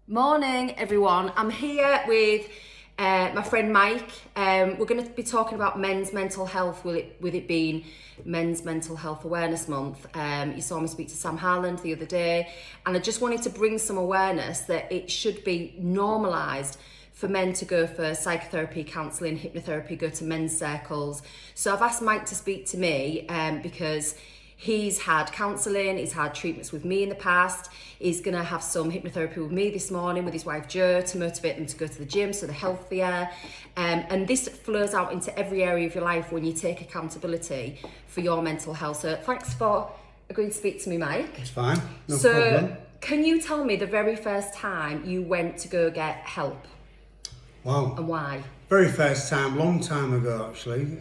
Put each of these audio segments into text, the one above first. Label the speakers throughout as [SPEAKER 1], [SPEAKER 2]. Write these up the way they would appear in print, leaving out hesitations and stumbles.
[SPEAKER 1] Morning everyone, I'm here with my friend Mike. We're going to be talking about men's mental health with it being Men's Mental Health Awareness Month. You saw me speak to Sam Harland the other day, and I just wanted to bring some awareness that it should be normalised for men to go for psychotherapy, counselling, hypnotherapy, go to men's circles. So I've asked Mike to speak to me because he's had counselling, he's had treatments with me in the past. He's going to have some hypnotherapy with me this morning with his wife Jo to motivate them to go to the gym so they're healthier. And this flows out into every area of your life when you take accountability for your mental health. So thanks for agreeing to speak to me, Mike.
[SPEAKER 2] It's fine, no problem.
[SPEAKER 1] Can you tell me the very first time you went to go get help?
[SPEAKER 2] Wow.
[SPEAKER 1] And why?
[SPEAKER 2] Very first time, long time ago actually.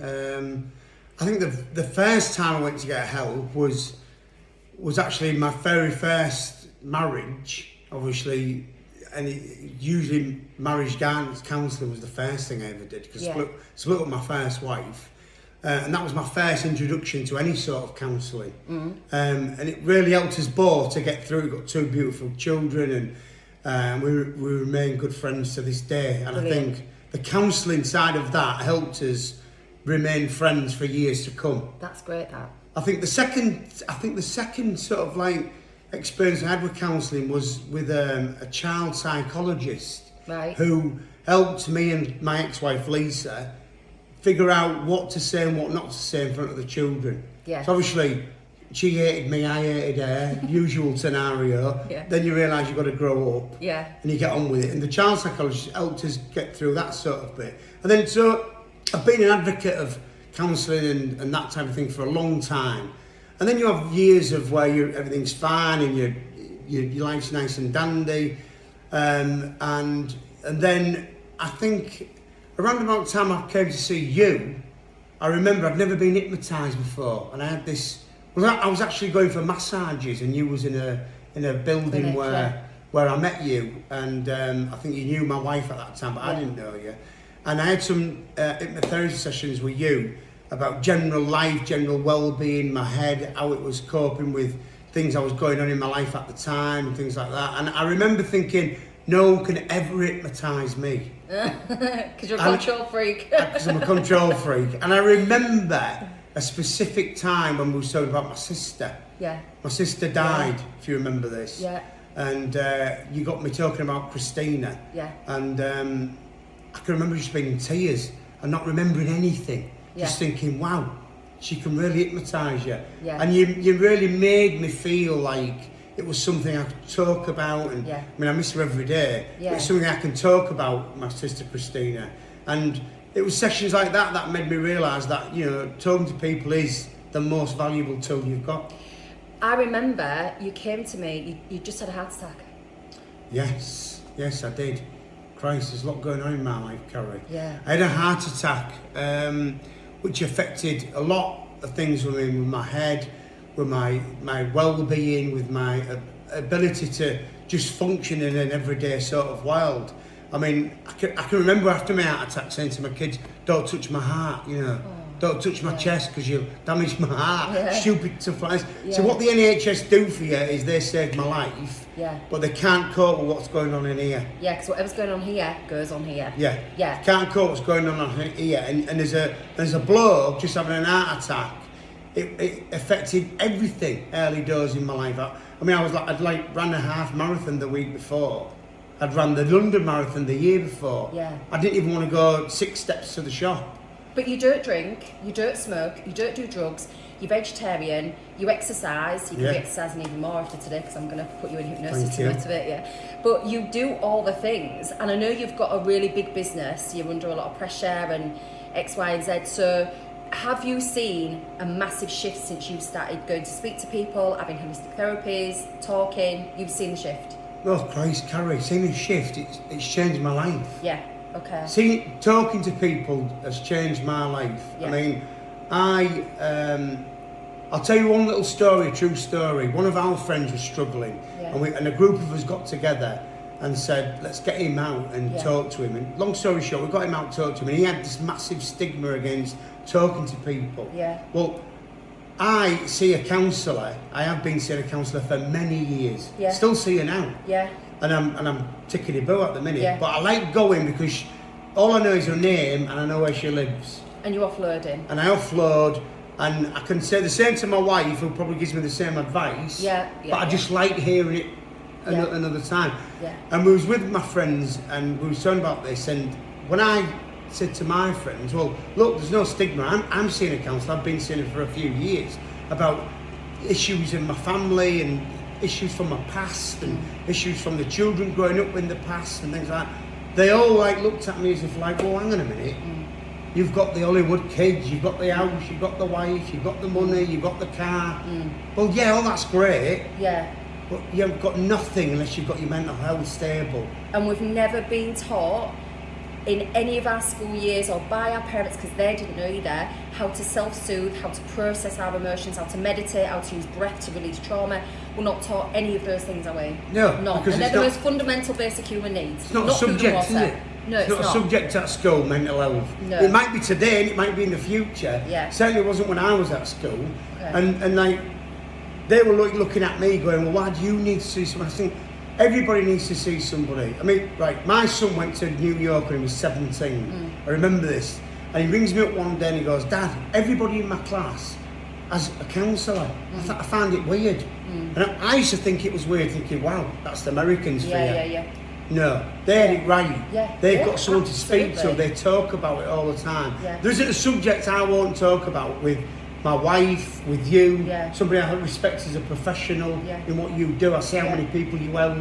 [SPEAKER 2] I think the first time I went to get help was actually my very first marriage, obviously, and usually marriage guidance counselling was the first thing I ever did, because split with my first wife, and that was my first introduction to any sort of counselling. And it really helped us both to get through. We've got two beautiful children, and we remain good friends to this day. And
[SPEAKER 1] Brilliant.
[SPEAKER 2] I think the counselling side of that helped us remain friends for years to come.
[SPEAKER 1] That's great, that.
[SPEAKER 2] I think the second sort of like experience I had with counselling was with a child psychologist,
[SPEAKER 1] Right.
[SPEAKER 2] who helped me and my ex-wife Lisa figure out what to say and what not to say in front of the children.
[SPEAKER 1] Yeah.
[SPEAKER 2] So obviously she hated me, I hated her, usual scenario.
[SPEAKER 1] Yeah.
[SPEAKER 2] Then you realise you've got to grow up.
[SPEAKER 1] Yeah.
[SPEAKER 2] And you get on with it. And the child psychologist helped us get through that sort of bit. And then so I've been an advocate of counselling and that type of thing for a long time. And then you have years of where everything's fine and your life's nice and dandy. And then I think around about the time I came to see you, I remember I'd never been hypnotised before. And I had this, I was actually going for massages, and you was in a building where I met you. And I think you knew my wife at that time, but I didn't know you. And I had some hypnotherapy sessions with you about general life, general well-being, my head, how it was coping with things I was going on in my life at the time and things like that. And I remember thinking, no one can ever hypnotise me.
[SPEAKER 1] Because you're a control freak.
[SPEAKER 2] Because I'm a control freak. And I remember a specific time when we were talking about my sister.
[SPEAKER 1] Yeah.
[SPEAKER 2] My sister died, if you remember this.
[SPEAKER 1] Yeah.
[SPEAKER 2] And you got me talking about Christina.
[SPEAKER 1] Yeah.
[SPEAKER 2] And I can remember just being in tears and not remembering anything. Just thinking, wow, she can really hypnotise you.
[SPEAKER 1] Yeah.
[SPEAKER 2] And you really made me feel like it was something I could talk about. And I mean, I miss her every day.
[SPEAKER 1] Yeah.
[SPEAKER 2] But it's something I can talk about, my sister Christina. And it was sessions like that that made me realise that, you know, talking to people is the most valuable tool you've got.
[SPEAKER 1] I remember you came to me, you just had a heart attack.
[SPEAKER 2] Yes, I did. Christ, there's a lot going on in my life, Carrie.
[SPEAKER 1] Yeah.
[SPEAKER 2] I had a heart attack, which affected a lot of things with me, with my head, with my well-being, with my ability to just function in an everyday sort of world. I mean, I can remember after my heart attack saying to my kids, don't touch my heart, you know. Don't touch my chest because you'll damage my heart. Stupid stuff like this. So what the NHS do for you is they save my life, but they can't cope with what's going on in here.
[SPEAKER 1] Yeah, because whatever's going on here goes on here.
[SPEAKER 2] Yeah. Can't cope what's going on here. And there's a bloke just having an heart attack. It affected everything early doors in my life. I mean, I'd ran a half marathon the week before. I'd ran the London Marathon the year before.
[SPEAKER 1] Yeah.
[SPEAKER 2] I didn't even want to go 6 steps to the shop.
[SPEAKER 1] But you don't drink, you don't smoke, you don't do drugs, you're vegetarian, you exercise. You can be exercising even more after today because I'm going to put you in hypnosis to motivate you. But you do all the things, and I know you've got a really big business, you're under a lot of pressure and X, Y and Z. So have you seen a massive shift since you've started going to speak to people, having holistic therapies, talking? You've seen the shift?
[SPEAKER 2] Oh Christ, Carrie, seeing a shift, it's changed my life.
[SPEAKER 1] Yeah, okay.
[SPEAKER 2] Talking to people has changed my life.
[SPEAKER 1] Yeah.
[SPEAKER 2] I mean, I'll tell you one little story, a true story. One of our friends was struggling, and a group of us got together and said, let's get him out and talk to him. And long story short, we got him out to talk to him, and he had this massive stigma against talking to people.
[SPEAKER 1] Yeah.
[SPEAKER 2] Well, I see a counsellor. I have been seeing a counsellor for many years.
[SPEAKER 1] Yeah.
[SPEAKER 2] Still see her now.
[SPEAKER 1] Yeah.
[SPEAKER 2] and I'm tickety-boo at the minute.
[SPEAKER 1] Yeah.
[SPEAKER 2] But I like going because all I know is her name and I know where she lives.
[SPEAKER 1] And you're offloading.
[SPEAKER 2] And I offload, and I can say the same to my wife, who probably gives me the same advice.
[SPEAKER 1] Yeah.
[SPEAKER 2] But I just like hearing it another time.
[SPEAKER 1] Yeah.
[SPEAKER 2] And we was with my friends and we were talking about this, and when I said to my friends, well, look, there's no stigma. I'm seeing a counsellor. I've been seeing it for a few years about issues in my family and issues from my past and issues from the children growing up in the past and things like that. They all like looked at me as if like, well, hang on a minute. You've got the Hollywood kids, you've got the house, you've got the wife, you've got the money, you've got the car. Well, yeah, all that's great.
[SPEAKER 1] Yeah.
[SPEAKER 2] But you haven't got nothing unless you've got your mental health stable.
[SPEAKER 1] And we've never been taught in any of our school years or by our parents, because they didn't know either, how to self-soothe, how to process our emotions, how to meditate, how to use breath to release trauma. We're not taught any of those things, are we?
[SPEAKER 2] No.
[SPEAKER 1] None. And they're the most fundamental basic human needs.
[SPEAKER 2] It's not a subject, is it?
[SPEAKER 1] No, it's
[SPEAKER 2] not a subject at school, mental health.
[SPEAKER 1] No.
[SPEAKER 2] It might be today and it might be in the future.
[SPEAKER 1] Yeah.
[SPEAKER 2] Certainly it wasn't when I was at school.
[SPEAKER 1] Okay.
[SPEAKER 2] And like, they were looking at me going, well, why do you need to see someone? I think everybody needs to see somebody. I mean, right, my son went to New York when he was 17. I remember this. And he rings me up one day and he goes, Dad, everybody in my class has a counsellor. I found it weird. And I used to think it was weird, thinking, wow, that's the Americans for you.
[SPEAKER 1] Yeah.
[SPEAKER 2] No, they had it right.
[SPEAKER 1] Yeah.
[SPEAKER 2] They've got someone to
[SPEAKER 1] Absolutely.
[SPEAKER 2] speak to. They talk about it all the time.
[SPEAKER 1] Yeah.
[SPEAKER 2] There isn't a subject I won't talk about with my wife, with you,
[SPEAKER 1] Yeah.
[SPEAKER 2] somebody I respect as a professional
[SPEAKER 1] Yeah.
[SPEAKER 2] in what you do. I see how many people you help.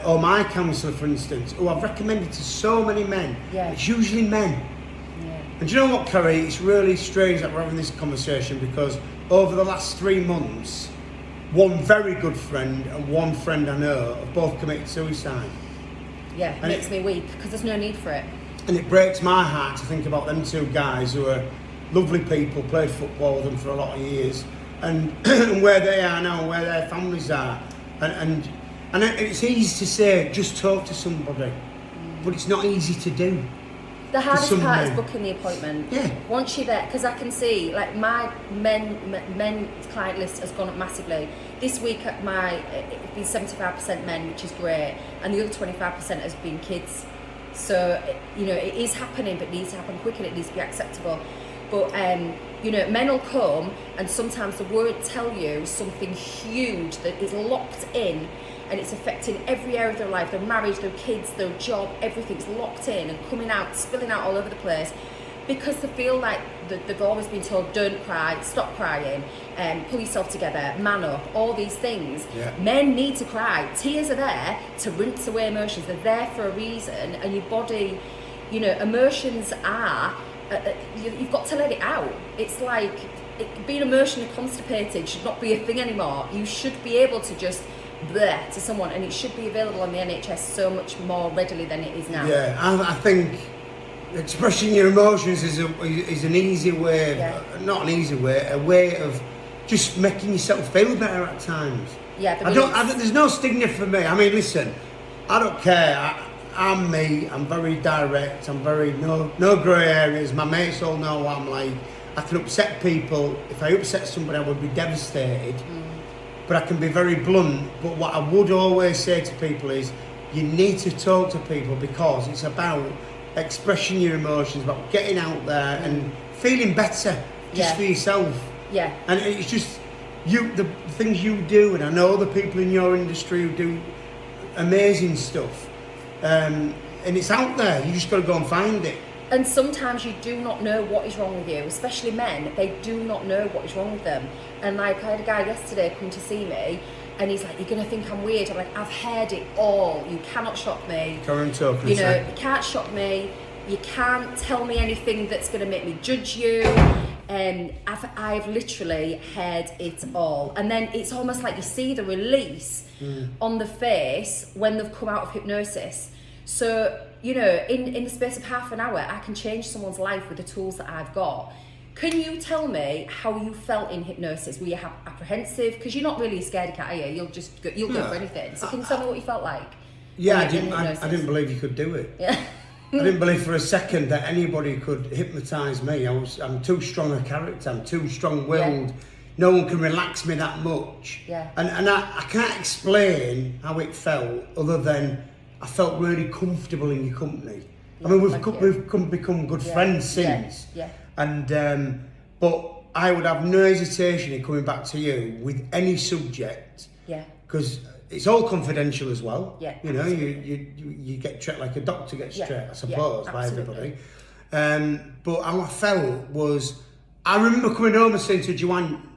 [SPEAKER 2] Or my counsellor, for instance, who I've recommended to so many men.
[SPEAKER 1] Yeah.
[SPEAKER 2] It's usually men.
[SPEAKER 1] Yeah.
[SPEAKER 2] And do you know what, Kerry? It's really strange that we're having this conversation because over the last 3 months, one very good friend and one friend I know have both committed suicide.
[SPEAKER 1] Yeah, it makes me weep because there's no need for it.
[SPEAKER 2] And it breaks my heart to think about them two guys who are lovely people, played football with them for a lot of years, and, and where they are now and where their families are. And it's easy to say, just talk to somebody, but it's not easy to do.
[SPEAKER 1] The hardest
[SPEAKER 2] some
[SPEAKER 1] part
[SPEAKER 2] men.
[SPEAKER 1] is booking the appointment.
[SPEAKER 2] Yeah.
[SPEAKER 1] Once you're there, because I can see, like, my men's client list has gone up massively. This week, it's been 75% men, which is great, and the other 25% has been kids. So, you know, it is happening, but it needs to happen quick and it needs to be acceptable. But, you know, men will come and sometimes they won't tell you something huge that is locked in and it's affecting every area of their life, their marriage, their kids, their job, everything's locked in and coming out, spilling out all over the place because they feel like they've always been told, don't cry, stop crying, pull yourself together, man up, all these things.
[SPEAKER 2] Yeah.
[SPEAKER 1] Men need to cry. Tears are there to rinse away emotions. They're there for a reason, and your body, you know, emotions are, you've got to let it out. It's like being emotionally constipated should not be a thing anymore. You should be able to just bleh to someone, and it should be available on the NHS so much more readily than it is now.
[SPEAKER 2] Yeah, I think expressing your emotions is an easy way, not an easy way, a way of just making yourself feel better at times.
[SPEAKER 1] Yeah,
[SPEAKER 2] there's no stigma for me. I mean, listen, I don't care. I'm me. I'm very direct. I'm very no grey areas. My mates all know what I'm like. I can upset people. If I upset somebody, I would be devastated. But I can be very blunt. But what I would always say to people is, you need to talk to people because it's about expressing your emotions, about getting out there and feeling better just for yourself.
[SPEAKER 1] Yeah.
[SPEAKER 2] And it's just the things you do, and I know the people in your industry who do amazing stuff. And it's out there. You just got to go and find it.
[SPEAKER 1] And sometimes you do not know what is wrong with you, especially men. They do not know what is wrong with them. And like, I had a guy yesterday come to see me, and he's like, "You're gonna think I'm weird." I'm like, "I've heard it all. You cannot shock me.
[SPEAKER 2] Current talking.
[SPEAKER 1] You know, you can't shock me. You can't tell me anything that's gonna make me judge you." I've literally heard it all. And then it's almost like you see the release on the face when they've come out of hypnosis. So, you know, in the space of half an hour, I can change someone's life with the tools that I've got. Can you tell me how you felt in hypnosis? Were you apprehensive? Because you're not really a scaredy cat, are you? You'll go for anything. So can you tell me what you felt like?
[SPEAKER 2] Yeah, I didn't believe you could do it.
[SPEAKER 1] Yeah.
[SPEAKER 2] I didn't believe for a second that anybody could hypnotise me. I'm too strong a character. I'm too strong-willed no one can relax me that much.
[SPEAKER 1] Yeah.
[SPEAKER 2] And I can't explain how it felt other than I felt really comfortable in your company.
[SPEAKER 1] Yeah,
[SPEAKER 2] I mean, we've become good friends since.
[SPEAKER 1] Yeah.
[SPEAKER 2] And but I would have no hesitation in coming back to you with any subject.
[SPEAKER 1] Yeah.
[SPEAKER 2] Because it's all confidential as well.
[SPEAKER 1] Yeah.
[SPEAKER 2] You know, you get treated like a doctor gets treated, I suppose, by everybody. But how I felt was, I remember coming home and saying to Joanne,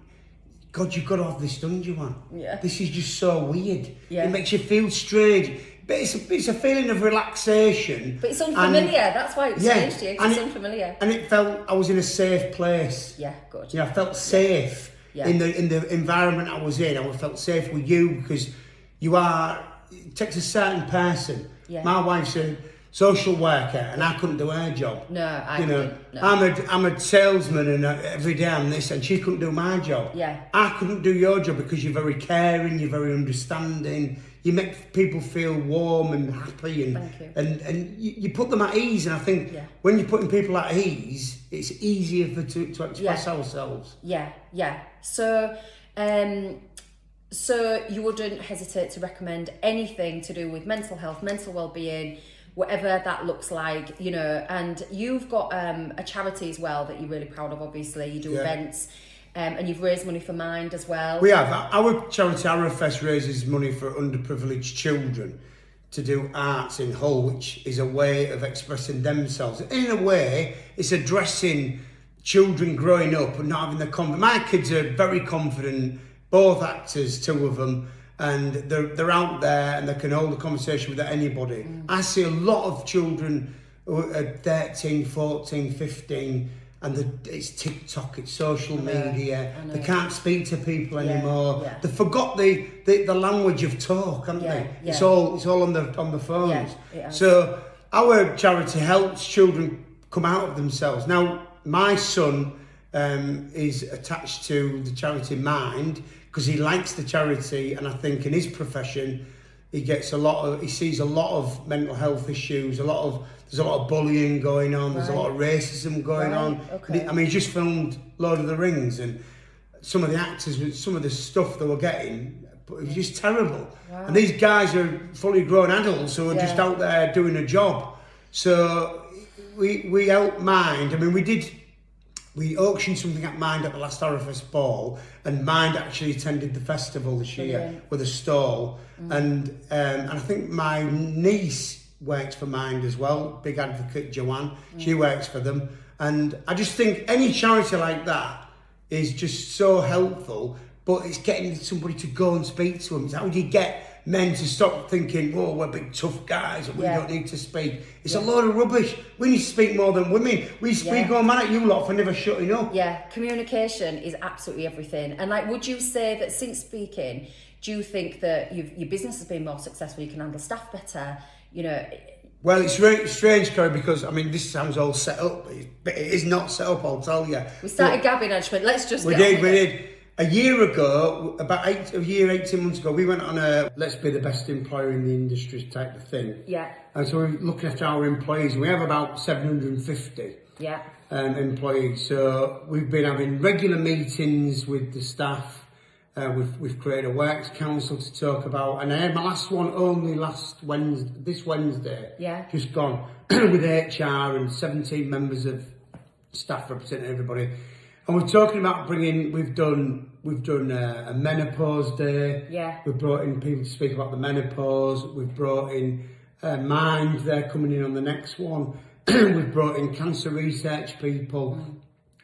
[SPEAKER 2] God, you've got to have this done, Joanne.
[SPEAKER 1] Yeah.
[SPEAKER 2] This is just so weird.
[SPEAKER 1] Yeah.
[SPEAKER 2] It makes you feel strange. But it's a feeling of relaxation.
[SPEAKER 1] But it's unfamiliar. That's why it's strange to you. It's unfamiliar.
[SPEAKER 2] And it felt I was in a safe place.
[SPEAKER 1] Yeah, good.
[SPEAKER 2] I felt safe in the environment I was in. I felt safe with you because it takes a certain person.
[SPEAKER 1] Yeah.
[SPEAKER 2] My wife's a social worker and I couldn't do her job.
[SPEAKER 1] No, I couldn't. No.
[SPEAKER 2] I'm a salesman and every day I'm this, and she couldn't do my job.
[SPEAKER 1] Yeah.
[SPEAKER 2] I couldn't do your job because you're very caring, you're very understanding, you make people feel warm and happy, and
[SPEAKER 1] Thank you.
[SPEAKER 2] and you put them at ease. And I think when you're putting people at ease, it's easier to express ourselves.
[SPEAKER 1] Yeah. So you wouldn't hesitate to recommend anything to do with mental health, mental well-being, whatever that looks like, you know. And you've got a charity as well that you're really proud of, obviously. You do events, and you've raised money for Mind as well.
[SPEAKER 2] We have. Our charity, Arafest, raises money for underprivileged children to do arts in Hull, which is a way of expressing themselves. In a way, it's addressing children growing up and not having the confidence. My kids are very confident, both actors, two of them, and they're out there and they can hold a conversation with anybody. I see a lot of children who are 13, 14, 15, and it's TikTok, it's social media. They can't speak to people anymore. Yeah. They forgot the language of talk, haven't they? Yeah. It's all on the phones. So our charity helps children come out of themselves. Now, my son is attached to the charity Mind because he likes the charity, and I think in his profession he sees a lot of mental health issues, there's a lot of bullying going on, there's a lot of racism going on. Okay. I mean, he just filmed Lord of the Rings, and some of the actors with some of the stuff they were getting, it was just terrible. Wow. And these guys are fully grown adults who are just out there doing a job. So we help Mind. I mean, we auctioned something at Mind at the last Arafest ball, and Mind actually attended the festival this year with a stall. And I think my niece works for Mind as well, big advocate Joanne. She works for them. And I just think any charity like that is just so helpful, but it's getting somebody to go and speak to them. It's how do you get men to stop thinking, oh, we're big tough guys and we don't need to speak. It's a load of rubbish. We need to speak more than women. We go mad at you lot for never shutting up. Yeah, communication is absolutely everything. And like, would you say that since speaking, do you think that your business has been more successful, you can handle staff better, you know? Well, it's really strange, Kerry, because, I mean, this sounds all set up, but it is not set up, I'll tell you. We started gabbing, I just went, let's just We did. A year ago, about 18 months ago, we went on a let's be the best employer in the industry type of thing. Yeah. And so we're looking after our employees. We have about 750 employees. So we've been having regular meetings with the staff. We've created a works council to talk about. And I had my last one only this Wednesday. Yeah. Just gone with HR and 17 members of staff representing everybody. And we're talking about we've done a menopause day. Yeah. We've brought in people to speak about the menopause. We've brought in Mind, they're coming in on the next one. We've brought in cancer research people,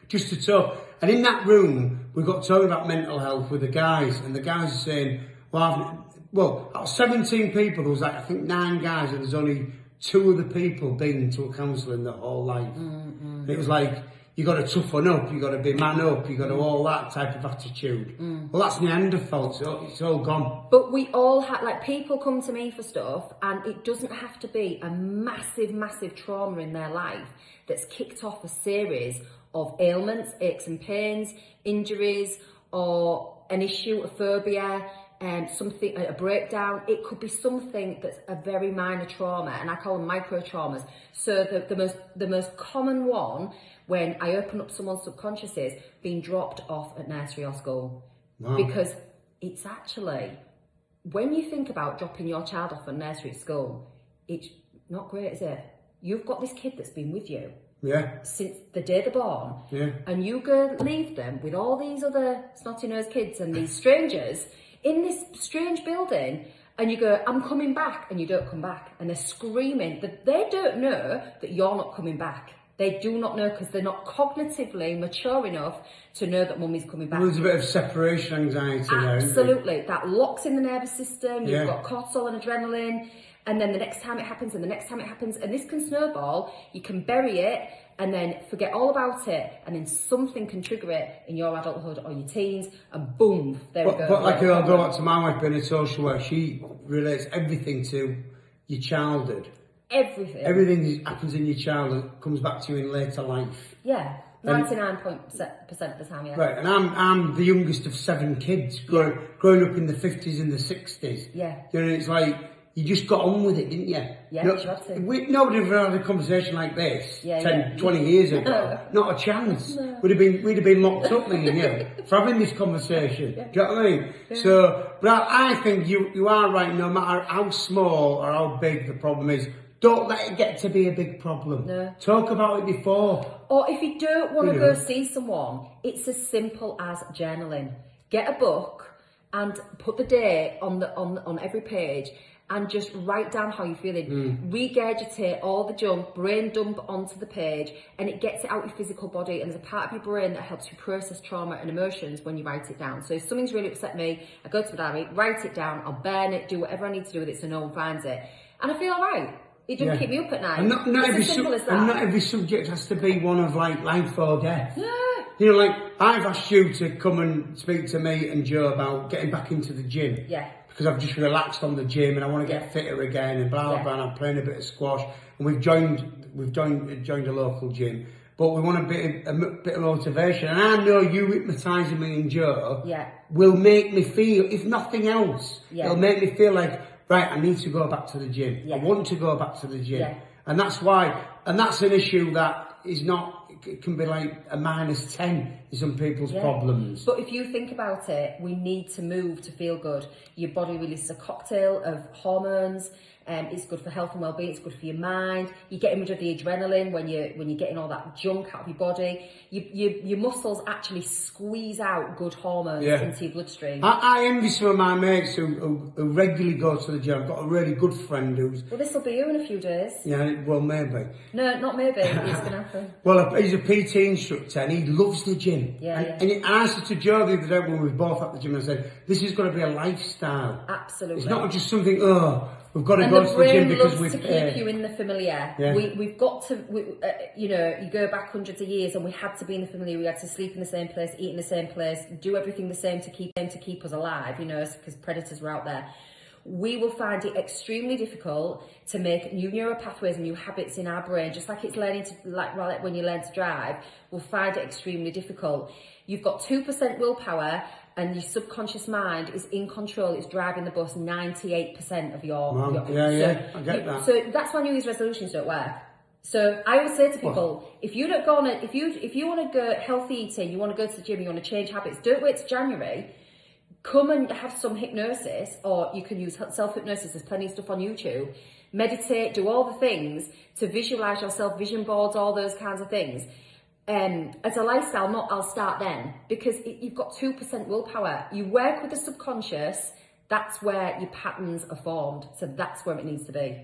[SPEAKER 2] just to talk. And in that room, we got talking about mental health with the guys, and the guys are saying, out of 17 people, there was I think 9 guys, and there's only 2 other people been to a counsellor in their whole life. And it was like, you got to toughen up, you got to be man up, you got to all that type of attitude. Well, that's Neanderthal, so it's all gone. But we all have, people come to me for stuff, and it doesn't have to be a massive, massive trauma in their life that's kicked off a series of ailments, aches and pains, injuries, or an issue, a phobia.
[SPEAKER 1] something, a breakdown. It could be something that's a very minor trauma, and I call them micro traumas. So the most common one when I open up someone's subconscious is being dropped off at nursery or school.
[SPEAKER 2] Wow.
[SPEAKER 1] Because it's actually, when you think about dropping your child off at nursery at school, it's not great, is it? You've got this kid that's been with you since the day they're born, and you go leave them with all these other snotty-nosed kids and these strangers in this strange building, and you go, I'm coming back, and you don't come back, and they're screaming. They don't know that you're not coming back. They do not know, because they're not cognitively mature enough to know that mummy's coming back.
[SPEAKER 2] There's a bit of separation anxiety there, isn't
[SPEAKER 1] Absolutely. That locks in the nervous system. You've got cortisol and adrenaline. And then the next time it happens, and the next time it happens, and this can snowball. You can bury it and then forget all about it, and then something can trigger it in your adulthood or your teens, and boom, there we go.
[SPEAKER 2] But like I'll go back to my wife being a social worker, she relates everything to your childhood. Everything that happens in your childhood comes back to you in later life.
[SPEAKER 1] Yeah, 99% of the time, yeah.
[SPEAKER 2] Right, and I'm the youngest of 7 kids, growing up in the 50s and the 60s.
[SPEAKER 1] Yeah.
[SPEAKER 2] You know, it's like, you just got on with it, didn't you?
[SPEAKER 1] Yeah, you had to.
[SPEAKER 2] Nobody ever had a conversation like this 20 years ago. Not a chance.
[SPEAKER 1] No.
[SPEAKER 2] We'd have been locked up, me and you, for having this conversation. Do you know what I mean?
[SPEAKER 1] Yeah.
[SPEAKER 2] So, but I think you are right, no matter how small or how big the problem is, don't let it get to be a big problem.
[SPEAKER 1] No.
[SPEAKER 2] Talk about it before.
[SPEAKER 1] Or if you don't want to go see someone, it's as simple as journaling. Get a book and put the day on every page, and just write down how you're feeling. Regurgitate all the junk, brain dump onto the page, and it gets it out of your physical body, and there's a part of your brain that helps you process trauma and emotions when you write it down. So if something's really upset me, I go to my diary, write it down, I'll burn it, do whatever I need to do with it so no one finds it. And I feel alright. It doesn't keep me up at night.
[SPEAKER 2] And not every subject has to be one of like life or death.
[SPEAKER 1] Yeah.
[SPEAKER 2] You know, like I've asked you to come and speak to me and Joe about getting back into the gym.
[SPEAKER 1] Yeah.
[SPEAKER 2] Because I've just relaxed on the gym and I want to get fitter again and blah blah blah. And I'm playing a bit of squash, and we've joined a local gym, but we want a bit of motivation. And I know you hypnotising me and Joe will make me feel, if nothing else, it'll make me feel like, right, I need to go back to the gym. I want to go back to the gym, and that's why. And that's an issue that is not. It can be like a -10 in some people's problems.
[SPEAKER 1] But if you think about it, we need to move to feel good. Your body releases a cocktail of hormones. It's good for health and well-being. It's good for your mind. You're getting rid of the adrenaline when you're getting all that junk out of your body. Your muscles actually squeeze out good hormones into your bloodstream.
[SPEAKER 2] I envy some of my mates who regularly go to the gym. I've got a really good friend who's...
[SPEAKER 1] Well, this will be you in a few days.
[SPEAKER 2] Yeah, well, maybe.
[SPEAKER 1] No, not maybe. It's going to happen.
[SPEAKER 2] Well, he's a PT instructor and he loves the gym. And I said to Joe the other day when we were both at the gym, I said, this is going to be a lifestyle.
[SPEAKER 1] Absolutely.
[SPEAKER 2] It's not just something, we've got to go to the gym because we
[SPEAKER 1] pay. And the brain loves to keep you in the familiar. Yeah. We've got to, you go back hundreds of years and we had to be in the familiar. We had to sleep in the same place, eat in the same place, do everything the same to keep us alive, because predators were out there. We will find it extremely difficult to make new neural pathways and new habits in our brain, just like it's learning to, like when you learn to drive, we'll find it extremely difficult. You've got 2% willpower, and your subconscious mind is in control. It's driving the bus 98% of your...
[SPEAKER 2] I get that.
[SPEAKER 1] So that's why New Year's resolutions don't work. So I always say to people, if you don't go on it, if you want to go healthy eating, you want to go to the gym, you want to change habits, don't wait till January. Come and have some hypnosis, or you can use self-hypnosis. There's plenty of stuff on YouTube. Meditate, do all the things to visualise yourself, vision boards, all those kinds of things. As a lifestyle, I'll start then, because you've got 2% willpower. You work with the subconscious, that's where your patterns are formed. So that's where it needs to be.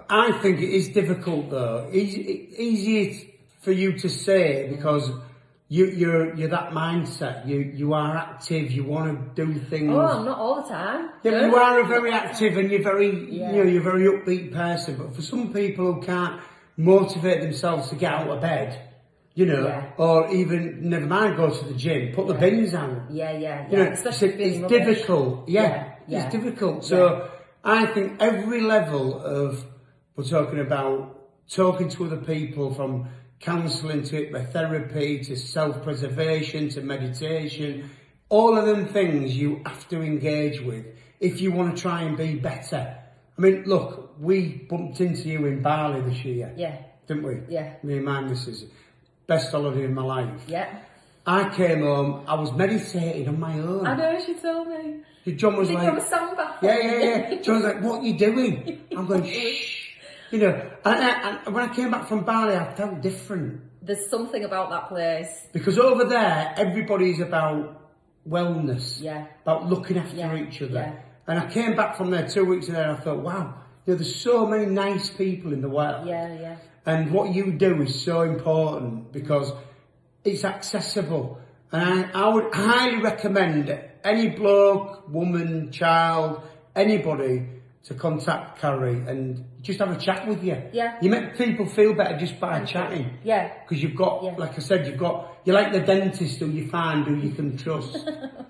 [SPEAKER 2] I think it is difficult though. Easier for you to say because you're that mindset. You are active. You want to do things.
[SPEAKER 1] Oh, I'm not all the time.
[SPEAKER 2] Yeah, but you are a very active and you're you're a very upbeat person. But for some people who can't motivate themselves to get out of bed, or even, never mind, go to the gym, put the bins on.
[SPEAKER 1] Especially
[SPEAKER 2] it's difficult. It's difficult. So I think every level of, we're talking about talking to other people, from counselling to hypnotherapy to self-preservation to meditation, all of them things you have to engage with if you want to try and be better. I mean, look, we bumped into you in Bali this year.
[SPEAKER 1] Yeah.
[SPEAKER 2] Didn't we?
[SPEAKER 1] Yeah.
[SPEAKER 2] Me and my missus. Best holiday of my life.
[SPEAKER 1] Yeah.
[SPEAKER 2] I came home, I was meditating on my own.
[SPEAKER 1] I know, she told me.
[SPEAKER 2] John was
[SPEAKER 1] Did
[SPEAKER 2] like...
[SPEAKER 1] you have a song back?
[SPEAKER 2] Yeah. John was like, what are you doing? I'm going, shh. You know, and when I came back from Bali, I felt different.
[SPEAKER 1] There's something about that place.
[SPEAKER 2] Because over there, everybody's about wellness.
[SPEAKER 1] Yeah.
[SPEAKER 2] About looking after each other.
[SPEAKER 1] Yeah.
[SPEAKER 2] And I came back from there 2 weeks ago and I thought, wow, there's so many nice people in the world.
[SPEAKER 1] Yeah.
[SPEAKER 2] And what you do is so important because it's accessible. And I would highly recommend any bloke, woman, child, anybody to contact Carrie and just have a chat with you.
[SPEAKER 1] Yeah.
[SPEAKER 2] You make people feel better just by chatting.
[SPEAKER 1] Yeah.
[SPEAKER 2] Because you've got, like I said, you're like the dentist who you find who you can trust.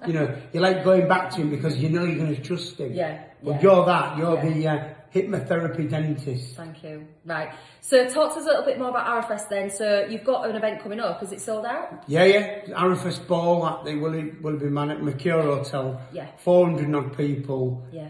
[SPEAKER 2] You know, you like going back to him because you know you're going to trust him.
[SPEAKER 1] Yeah.
[SPEAKER 2] But you're the hypnotherapy dentist.
[SPEAKER 1] Thank you. Right. So talk to us a little bit more about Arafest then. So you've got an event coming up. Is it sold out?
[SPEAKER 2] Yeah. Arafest Ball at the will be man at Mercure Hotel.
[SPEAKER 1] Yeah.
[SPEAKER 2] 400 odd people.
[SPEAKER 1] Yeah.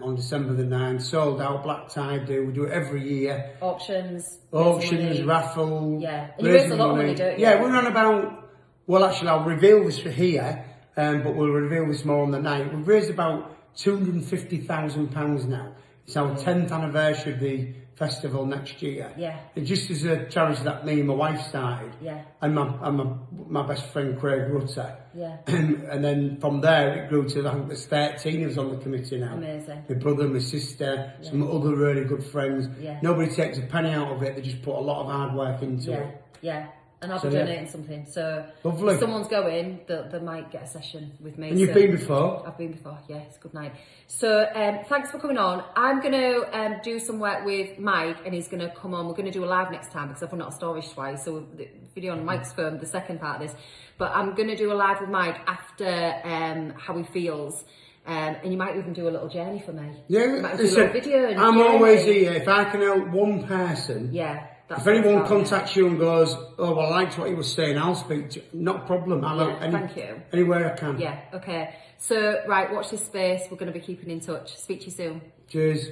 [SPEAKER 2] On December the 9th. Sold out. Black tie do. We do it every year.
[SPEAKER 1] Auctions,
[SPEAKER 2] raffle.
[SPEAKER 1] Yeah. And you raise a lot of money, don't you?
[SPEAKER 2] Yeah, we're on about. Well, actually, I'll reveal this for here. But we'll reveal this more on the night. We've raised about £250,000 now. It's our 10th anniversary of the festival next year.
[SPEAKER 1] Yeah.
[SPEAKER 2] And just as a charity that me and my wife started.
[SPEAKER 1] Yeah.
[SPEAKER 2] And my best friend Craig Rutter.
[SPEAKER 1] Yeah.
[SPEAKER 2] And then from there it grew to, I think there's 13 of us on the committee now.
[SPEAKER 1] Amazing.
[SPEAKER 2] My brother, my sister, some other really good friends.
[SPEAKER 1] Yeah.
[SPEAKER 2] Nobody takes a penny out of it, they just put a lot of hard work into it.
[SPEAKER 1] Yeah. And I'll be donating something. So
[SPEAKER 2] lovely.
[SPEAKER 1] If someone's going, they might get a session with me.
[SPEAKER 2] And you've been before?
[SPEAKER 1] I've been before, yeah, it's a good night. So thanks for coming on. I'm going to do some work with Mike and he's going to come on. We're going to do a live next time because I've run out of storage twice. So the video on Mike's phone, the second part of this. But I'm going to do a live with Mike after how he feels. And you might even do a little journey for me.
[SPEAKER 2] Yeah,
[SPEAKER 1] you might do a little video.
[SPEAKER 2] I'm always here. If I can help one person.
[SPEAKER 1] Yeah.
[SPEAKER 2] If anyone contacts you and goes, oh, well, I liked what he was saying, I'll speak to you. Not a problem. I'll help
[SPEAKER 1] thank you.
[SPEAKER 2] Anywhere I can.
[SPEAKER 1] Yeah, okay. So, right, watch this space. We're going to be keeping in touch. Speak to you soon.
[SPEAKER 2] Cheers.